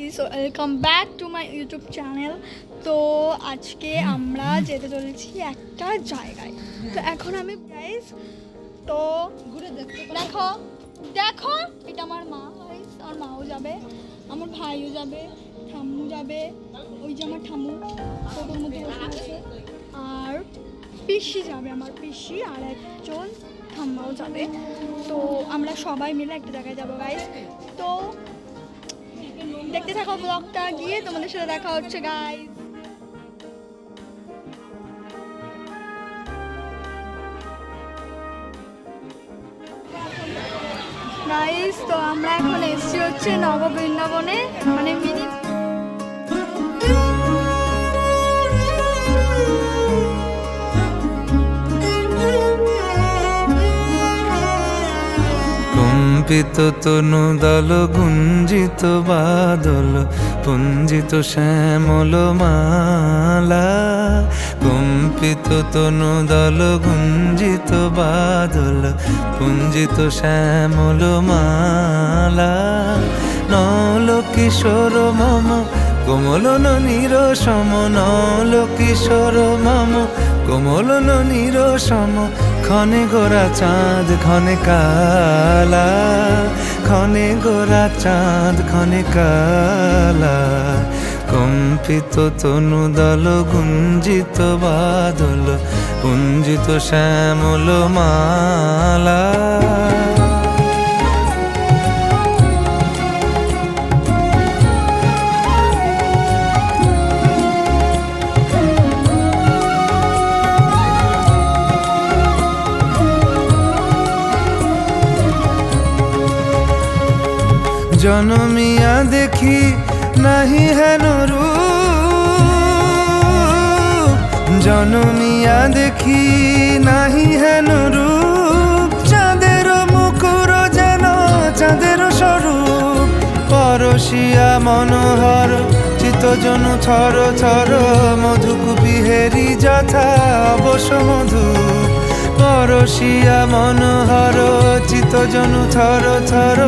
Guys, welcome back to my YouTube channel. তো আজকে আমরা যেতে চলেছি একটা জায়গায়। তো এখন আমি গাইস, তো ঘুরে দেখো দেখো এটা আমার মা গাইস, আমার মাও যাবে, আমার ভাইও যাবে, ঠাম্মু যাবে, ওই যে আমার ঠাম্মু টোটোর মধ্যে বসে আছে, আর পিসি যাবে, আমার পিসি আর একজন ঠাম্মাও যাবে। তো আমরা সবাই মিলে একটা জায়গায় যাবো গাইস। তো দেখতে থাকো ব্লগটা, গিয়ে তোমাদের সাথে দেখা হচ্ছে গাইস। গাইস, তো আমরা এখন এসেছি হচ্ছে নববৃন্দাবনে, মানে মিনি। কম্পিত তনু দল গুঞ্জিত বাদল পুঞ্জিত শ্যামল মালা। কম্পিত তনু দল গুঞ্জিত বাদল পুঞ্জিত শ্যামল মালা। নল কিশোর মম কোমলন নিরসম, নল কিশোর মম কোমলন নিরসম। ক্ষণে গোরা চাঁদ ক্ষণে কালা, ক্ষণে গোরা চাঁদ ক্ষণে কালা। কম্পিত তনু দল গুঞ্জিত বাদল পুঞ্জিত শ্যামল মালা। জনমিয়া দেখি নাহি হেন রূপ, জনমিয়া দেখি নাহি হেন রূপ। চাঁদের মুকুর যেন চাঁদের স্বরূপ, পরশিয়া মনোহর চিত্তজনু থর থর। মধুকুপি হেরি যথা অবশ মধু, পরশিয়া মনোহর চিত্তজনু থর থর।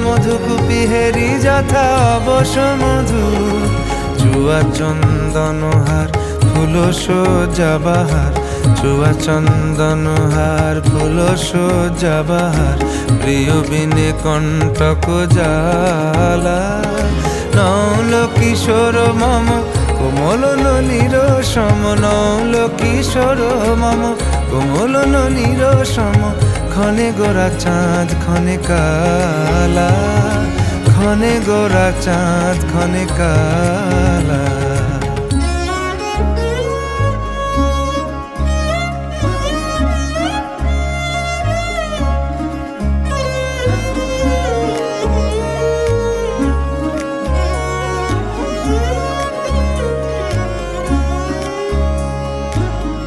মধুকুপি হেরি যথা অবশ মধু। চুয়া চন্দনহার ফুল সজ্জা বাহার, চুয়া চন্দনহার ফুল সজ্জা বাহার। প্রিয় বিনে কণ্টক জ্বালা। নৌল কিশোর মম কোমলন নিরসম, নৌল কিশোর মম কোমলন নিরসম। ক্ষণে গোরা চাঁদ ক্ষণে কালা, ক্ষণে গোরা চাঁদ ক্ষণে কালা।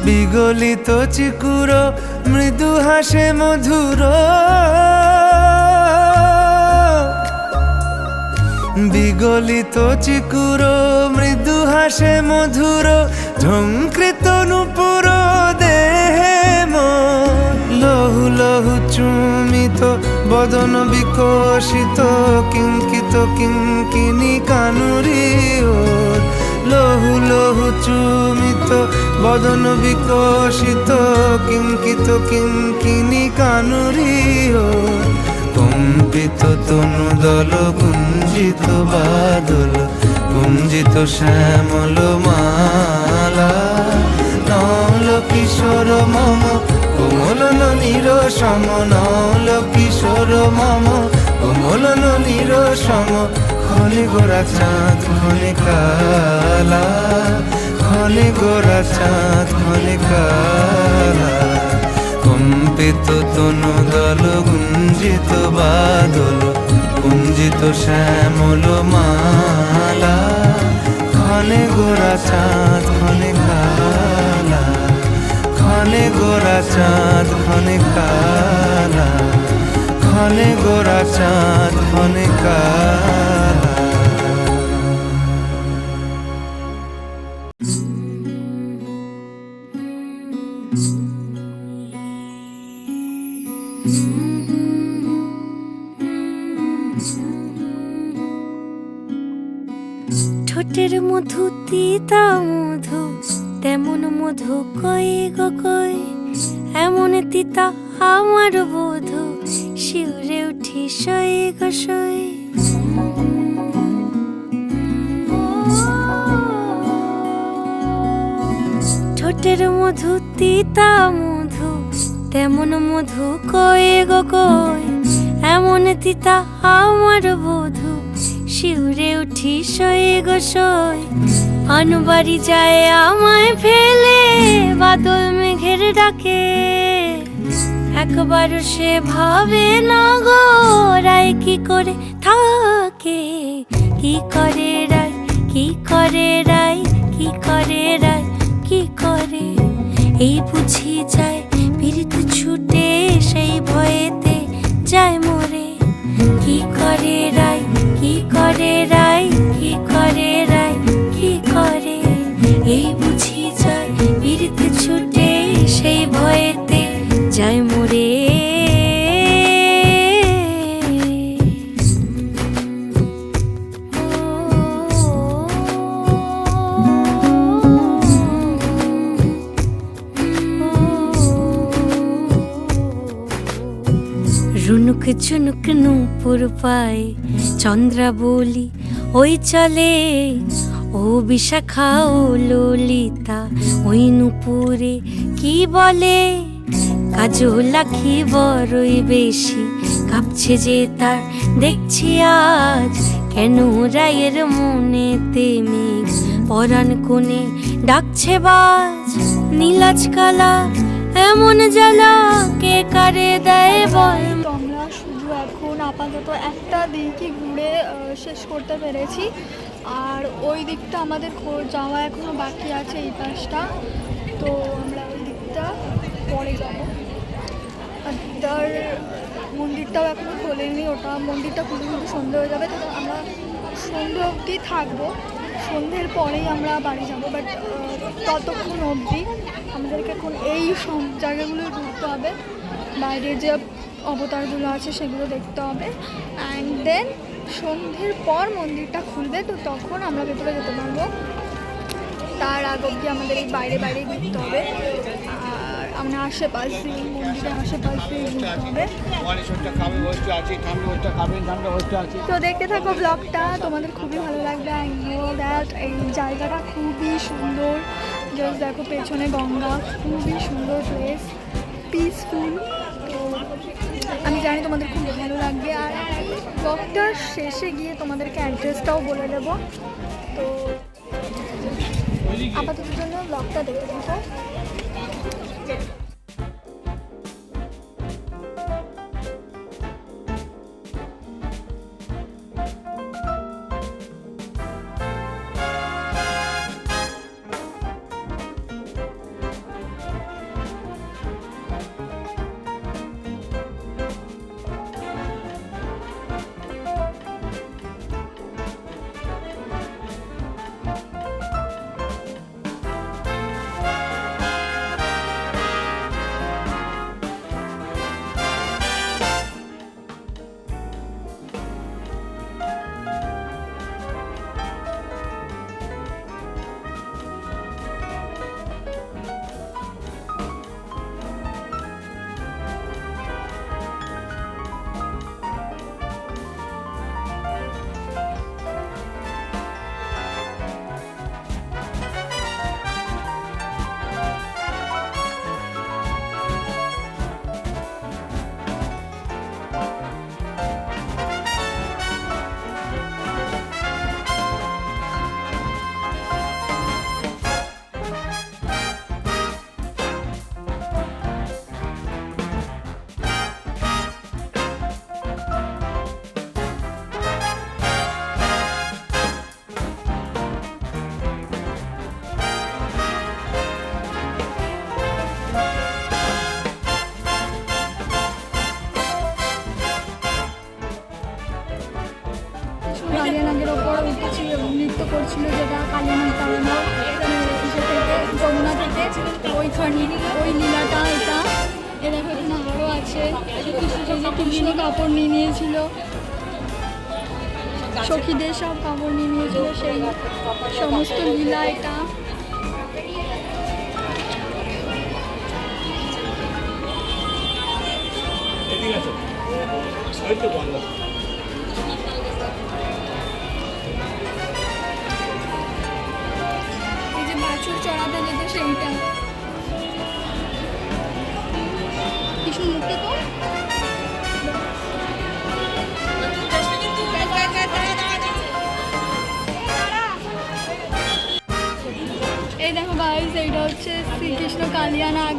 বিগলিত চিকুর মৃদু হাসে মধুর, বিগলিত চিকুর মৃদু হাসে মধুর। ঝঙ্কৃত নূপুর দেহে মন, লহু লহু চুমিত বদন বিকশিত। কিঙ্কিত কিঙ্কিনি কানুরি ওর, লহু লহু চুমিত বদন বিকশিত। কিঙ্কিত কিঙ্কিনি কানুরি ওর। কম্পিত তনু দল গুঞ্জিত বাদল গুঞ্জিত শ্যামল মালা। নল কিশোর মম কোমলন নিরসম, নল কিশোর মম কোমলন নিরসম। ক্ষণে গোরা চাঁদ ক্ষণে কালা, ক্ষণে গোরা চাঁদ ক্ষণে কালা। কম্পিত তনু দল গুঞ্জিত বাদল গুঞ্জিত শ্যামল মালা। ক্ষণে গোরা চাঁদ ক্ষণে কালা, ক্ষণে গোরা চাঁদ ক্ষণে কালা, ক্ষণে গোরা চাঁদ ক্ষণে কালা। ঠোঁটের মধু তিতা মধু, তেমন মধু কই গো কই, এমন তিতা আমার বধু, শিউরে উঠি সই গো সই। ঠোঁটের মধু তিতা মধু, তেমন মধু কই গো কই, এমন তিতা আমার বধু, শিউরে উঠি সই গো সই। আনবাড়ি যায় আমায় ফেলে বাদল মেঘের ডাকে, একবার সে ভাবে না গো রায় কি করে থাকে, কি করে রায়, কি করে রায়, কি করে রায়, কি করে। এই বুঝি যায় পীড়িত ছুটে সেই ভয়েতে যায় মরে, কি করে রায়, কি করে রায়, কি করে রায়, কি করে। এই বুঝি যায় পীড়িত ছুটে সেই ভয়েতে যায় মরে। রুনুক ঝুনুক নূপুর পায় চন্দ্রা বলি ওই চলে, ও বিশাখা ও ললিতা ওই নূপুরে কি বলে। কাজল আঁখি বড়ই বেশি কাঁপছে যে তার দেখছি আজ, কেন রায়ের মনেতে মেঘ পরাণ কোণে ডাকছে বাজ। নীলাজ কালা এমন জ্বালা কে কারে দেয় বল। তো আমরা শুধু এখন আপাতত একটা দিকই ঘুরে শেষ করতে পেরেছি, আর ওই দিকটা আমাদের যাওয়া এখনো বাকি আছে, এই পাশটা। তো আমরা ওই দিকটা পরে যাব। আর তার মন্দিরটাও এখনো খোলেনি, ওটা মন্দিরটা খুলে কিন্তু সন্ধে হয়ে যাবে, তো আমরা সন্ধে অবধি থাকবো। সন্ধ্যের পরেই আমরা বাড়ি যাবো, বাট ততক্ষণ অবধি আমাদেরকে এখন এই সব জায়গাগুলো ঘুরতে হবে, বাইরের যে অবতারগুলো আছে সেগুলো দেখতে হবে। অ্যান্ড দেন সন্ধ্যের পর মন্দিরটা খুলবে, তো তখন আমরা ভেতরে যেতে পারবো। তার আগ অবধি আমাদের এই বাইরে বাইরে ঘুরতে হবে, আর আমরা আশেপাশে মন্দিরের আশেপাশে ঘুরতে হবে। তো দেখতে থাকো ব্লগটা, তোমাদের খুবই ভালো লাগবে। আই নো দ্যাট এই জায়গাটা খুবই সুন্দর। জাস্ট দেখো পেছনে গঙ্গা, খুবই সুন্দর প্লেস, পিসফুল। তো আমি জানি তোমাদের খুব ভালো লাগবে। আর ব্লগটার শেষে গিয়ে তোমাদেরকে অ্যাড্রেসটাও বলে দেবো। তো আপাতত জন্য ব্লগটা দেখতে থাকো। কালিয়ানাগের ওপর উঠেছি এবং নৃত্য করছিল, যেটা কালিয়ানাগ তারানো ইসে থেকে যমুনা থেকে ওইখানে ওই লীলাটা এটা। এরা এখানে আরও আছে, এই যে কৃষ্ণ কাপড় নিয়ে নিয়েছিল। সখীদের সব কাপড় নিয়ে নিয়েছিল, সেই সমস্ত লীলা এটা। এই যে বাছুর চড়াতে যেত সেইটা, কিছু মুখে তো এই দেখো গাইস, এইটা হচ্ছে শ্রীকৃষ্ণ কালিয়া নাগ।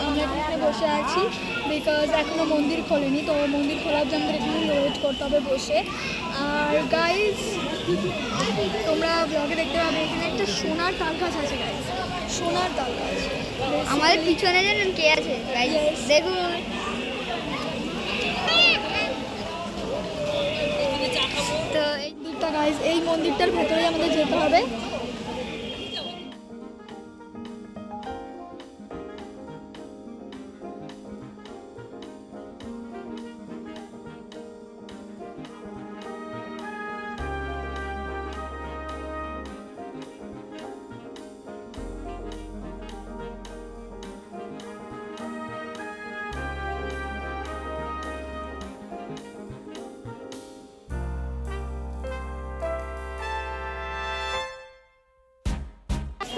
আমরা এখানে বসে আছি বিকজ এখনো মন্দির খোলেনি, তো মন্দির খোলার জন্য এখানে ওয়েট করতে হবে বসে। আর গাইস তোমরা ব্লগে দেখতে পাবে এখানে একটা সোনার তাল গাছ আছে গাইস, সোনার তাল গাছ আমাদের পিছনে জানেন কে আছে দেখুন। তো এই মন্দিরটা গাইস, এই মন্দিরটার ভেতরেই আমাদের যেতে হবে।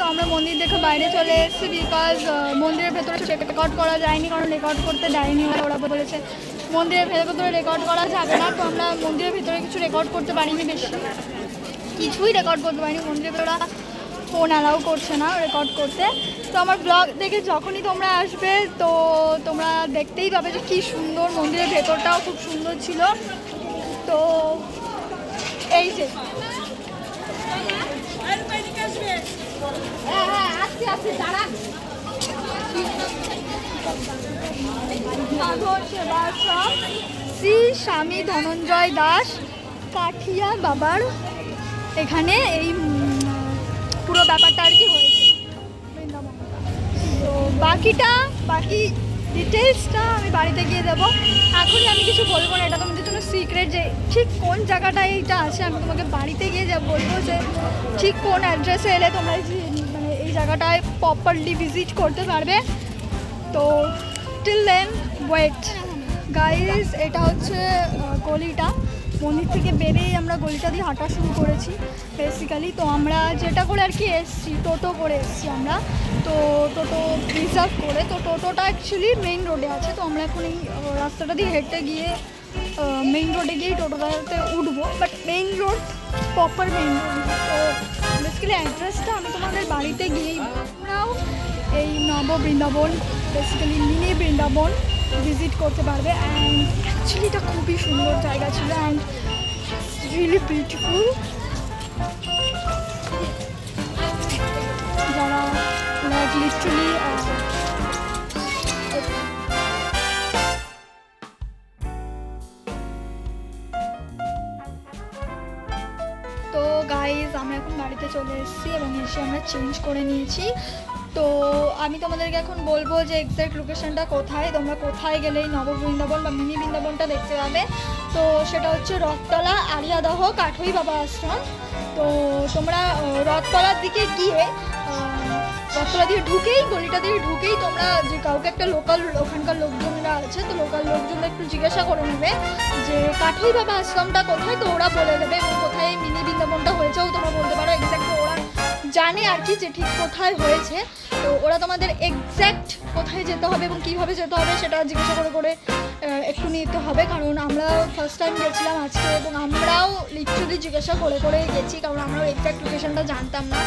তো আমরা মন্দির দেখে বাইরে চলে এসেছি বিকজ মন্দিরের ভেতরে রেকর্ড করা যায়নি, কারণ রেকর্ড করতে দেয়নি ওরা বলেছে মন্দিরের ভেতরে রেকর্ড করা যাবে না। তো আমরা মন্দিরের ভেতরে কিছু রেকর্ড করতে পারিনি, বেশি কিছুই রেকর্ড করতে পারিনি। মন্দিরের ভেতরে ওরা ফোন অ্যালাউ করছে না রেকর্ড করতে। তো আমার ব্লগ দেখে যখনই তোমরা আসবে তো তোমরা দেখতেই পাবে যে কী সুন্দর, মন্দিরের ভেতরটাও খুব সুন্দর ছিল। তো এই যে মাধব সেবা সব শ্রী স্বামী ধনঞ্জয় দাস কাঠিয়া বাবার এখানে এই পুরো ব্যাপারটা আর কি হয়েছে বৃন্দাবনটা। তো বাকি ডিটেলসটা আমি বাড়িতে গিয়ে দেবো, এখনই আমি কিছু বলবো না, এটা তোমাদের জন্য সিক্রেট যে ঠিক কোন জায়গাটায় এইটা আছে। আমি তোমাকে বাড়িতে গিয়ে যা বলবো যে ঠিক কোন অ্যাড্রেসে এলে তোমরা মানে এই জায়গাটায় প্রপারলি ভিজিট করতে পারবে। তো টিল দেন ওয়েট গাইস, এটা হচ্ছে গলিটা, মন্দির থেকে বেরিয়েই আমরা গলিটা দিয়ে হাঁটা শুরু করেছি বেসিক্যালি। তো আমরা যেটা করে আর কি এসছি, টোটো করে এসছি আমরা, তো টোটো রিজার্ভ করে। তো টোটোটা অ্যাকচুয়ালি মেইন রোডে আছে, তো আমরা এখন এই রাস্তাটা দিয়ে হেঁটে গিয়ে মেইন রোডে গিয়েই টোটোটাতে উঠবো, but main road proper main road. তো বেসিক্যালি অ্যাড্রেসটা আমি তোমাদের বাড়িতে গিয়েই, তোমরাও এই Naba Vrindavan basically mini Vrindavan visit করতে পারবে। অ্যান্ড অ্যাকচুয়ালি এটা খুবই সুন্দর জায়গা ছিল অ্যান্ড রিয়েলি বিউটিফুল। যারা লাইক লিটারালি তো গাইজ আমরা এখন বাড়িতে চলে এসেছি এবং এসে আমরা চেঞ্জ করে নিয়েছি। তো আমি তোমাদেরকে এখন বলবো যে এক্স্যাক্ট লোকেশনটা কোথায়, তোমরা কোথায় গেলে এই নব বৃন্দাবন বা মিনি বৃন্দাবনটা দেখতে পাবে। তো সেটা হচ্ছে রথতলা আরিয়াদহ কাঠই বাবা আশ্রম। তো তোমরা রথতলার দিকে গিয়ে রথতলা দিয়ে ঢুকেই, গলিটা দিয়ে ঢুকেই তোমরা যে কাউকে একটা লোকাল ওখানকার লোকজনরা আছে, তো লোকাল লোকজনরা একটু জিজ্ঞাসা করে নেবে যে কাঠই বাবা আশ্রমটা কোথায়, তো ওরা বলে দেবে। এবং কোথায় মিনি বৃন্দাবনটা হয়েছেও তোমরা বলতে পারো, এক্স্যাক্ট ওরা জানে আর কি যে ঠিক কোথায় হয়েছে। তো ওরা তোমাদের এক্স্যাক্ট কোথায় যেতে হবে এবং কীভাবে যেতে হবে সেটা জিজ্ঞাসা করে করে একটু নিতে হবে, কারণ আমরা ফার্স্ট টাইম গেছিলাম আজকে এবং আমরাও লিটারালি জিজ্ঞাসা করে করে গেছি, কারণ আমরাও এক্স্যাক্ট লোকেশনটা জানতাম না।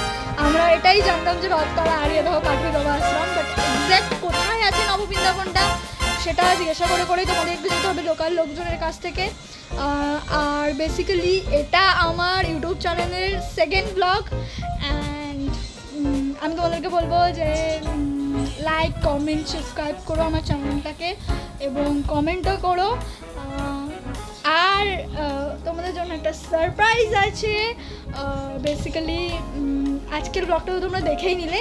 আমরা এটাই জানতাম যে রথতলা আরিয়াদহ কাঠই বাবা আশ্রম, বাট এক্স্যাক্ট কোথায় আছে নববৃন্দাবনটা সেটা জিজ্ঞাসা করে করেই তোমাদেরকে যেতে হবে লোকাল লোকজনের কাছ থেকে। আর বেসিক্যালি এটা আমার ইউটিউব চ্যানেলের সেকেন্ড ব্লগ। অ্যান্ড আমি তোমাদেরকে বলবো যে লাইক কমেন্ট সাবস্ক্রাইব করো আমার চ্যানেলটাকে এবং কমেন্টও করো। আর তোমাদের জন্য একটা সারপ্রাইজ আছে। বেসিক্যালি আজকের ব্লগটা তো তোমরা দেখেই নিলে,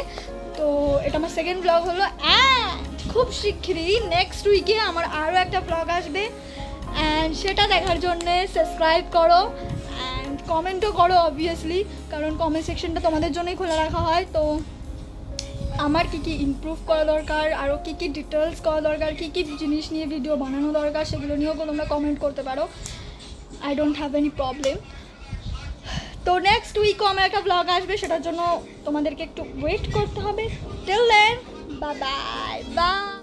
তো এটা আমার সেকেন্ড ব্লগ হলো। অ্যান্ড খুব শিগগিরই নেক্সট উইকে আমার আরও একটা ব্লগ আসবে। অ্যান্ড সেটা দেখার জন্যে সাবস্ক্রাইব করো অ্যান্ড কমেন্টও করো অবভিয়াসলি, কারণ কমেন্ট সেকশনটা তোমাদের জন্যই খোলা রাখা হয়। তো আমার কী কী ইমপ্রুভ করা দরকার, আরও কী কী ডিটেলস করা দরকার, কী কী জিনিস নিয়ে ভিডিও বানানো দরকার, সেগুলো নিয়েও তোমরা কমেন্ট করতে পারো। I don't have any problem. তো নেক্সট উইকও আমার একটা ব্লগ আসবে, সেটার জন্য তোমাদেরকে একটু ওয়েট করতে হবে। Till then bye bye by.